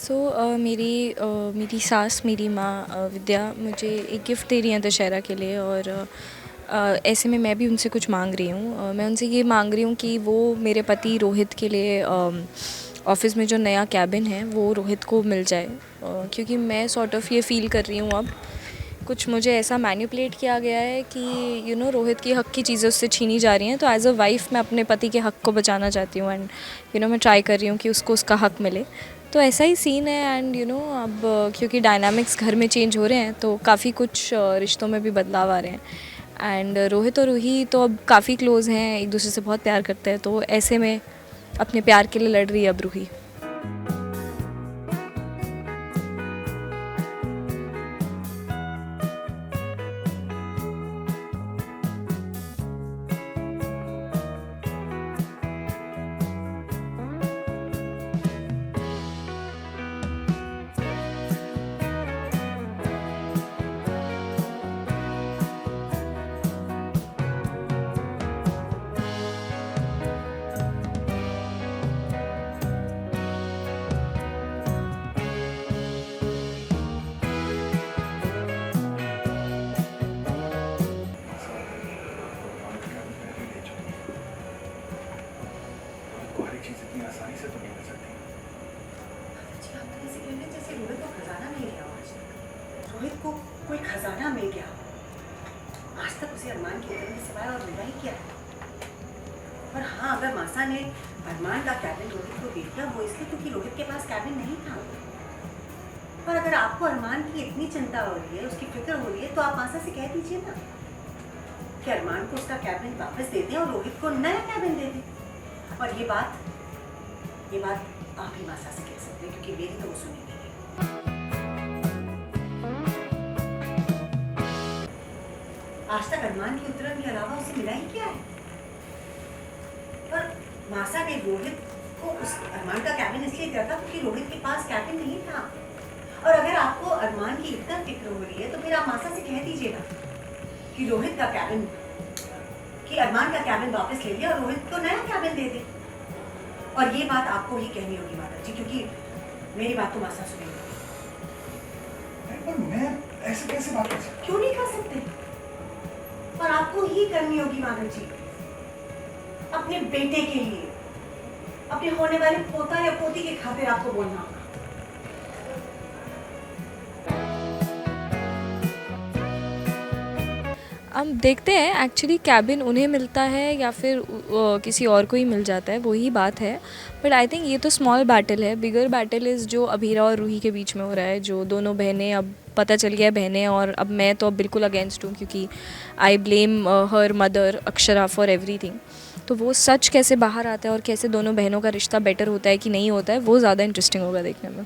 मेरी सास, मेरी माँ विद्या मुझे एक गिफ्ट दे रही हैं दशहरा के लिए। और ऐसे में मैं भी उनसे कुछ मांग रही हूँ। मैं उनसे ये मांग रही हूँ कि वो मेरे पति रोहित के लिए ऑफ़िस में जो नया कैबिन है वो रोहित को मिल जाए। क्योंकि मैं सॉर्ट ऑफ़ ये फ़ील कर रही हूँ अब, कुछ मुझे ऐसा मैनिपुलेट किया गया है कि रोहित की हक़ की चीज़ें उससे छीनी जा रही हैं। तो एज़ अ वाइफ़ मैं अपने पति के हक़ को बचाना चाहती हूँ, एंड मैं ट्राई कर रही हूँ कि उसको उसका हक़ मिले। तो ऐसा ही सीन है। एंड अब क्योंकि डायनामिक्स घर में चेंज हो रहे हैं तो काफ़ी कुछ रिश्तों में भी बदलाव आ रहे हैं। एंड रोहित और रूही तो अब काफ़ी क्लोज़ हैं, एक दूसरे से बहुत प्यार करते हैं। तो ऐसे में अपने प्यार के लिए लड़ रही है अब रूही। को हर एक चीज़ इतनी आसानी से तो नहीं मिल सकती। जी, आप तो ऐसे कह रहे हैं जैसे रोहित को खजाना मिल गया हो आज तक। रोहित को कोई खजाना मिल गया हो। आज तक उसे अरमान के उतरने सिवाय और मिला ही क्या है। पर हाँ, अगर मासा ने अरमान का कैबिन रोहित को दे दिया वो इसलिए क्योंकि रोहित के पास कैबिन नहीं था। पर अगर आपको अरमान की इतनी चिंता हो रही है, उसकी फिक्र हो रही है, तो आप मासा से कह दीजिए ना कि अरमान को उसका कैबिन वापस दे दें और रोहित को नया कैबिन दे दें। और ये बात आप ही मासा से कह सकते हैं क्योंकि मेरी तो वो सुनेगी नहीं। आज तक अरमान की उतरन के अलावा उसे मिला ही क्या है। पर मासा ने रोहित को उस अरमान का कैबिन इसलिए दिया था क्योंकि रोहित के पास कैबिन नहीं था। और अगर आपको अरमान की इतना फिक्र हो रही है तो फिर आप मासा से कह दीजिएगा कि रोहित का कैबिन, कि अरमान का कैबिन वापस ले लिया और रोहित को नया कैबिन दे दे। और ये बात आपको ही कहनी होगी माता जी, क्योंकि मेरी बात तो मासा सुनेगी। पर मैं ऐसे कैसे बात कर सकता? क्यों नहीं कर सकते? और आपको ही करनी होगी माता जी, अपने बेटे के लिए, अपने होने वाले पोता या पोती के खातिर आपको बोलना होगा। हम देखते हैं एक्चुअली कैबिन उन्हें मिलता है या फिर किसी और को ही मिल जाता है, वही बात है। बट आई थिंक ये तो स्मॉल बैटल है। बिगर बैटल इज़ जो अभीरा और रूही के बीच में हो रहा है, जो दोनों बहनें, अब पता चल गया बहनें, और अब मैं तो अब बिल्कुल अगेंस्ट हूँ क्योंकि I blame her mother Akshara for everything. तो वो सच कैसे बाहर आता है और कैसे दोनों बहनों का रिश्ता बेटर होता है कि नहीं होता है, वो ज़्यादा इंटरेस्टिंग होगा देखने में।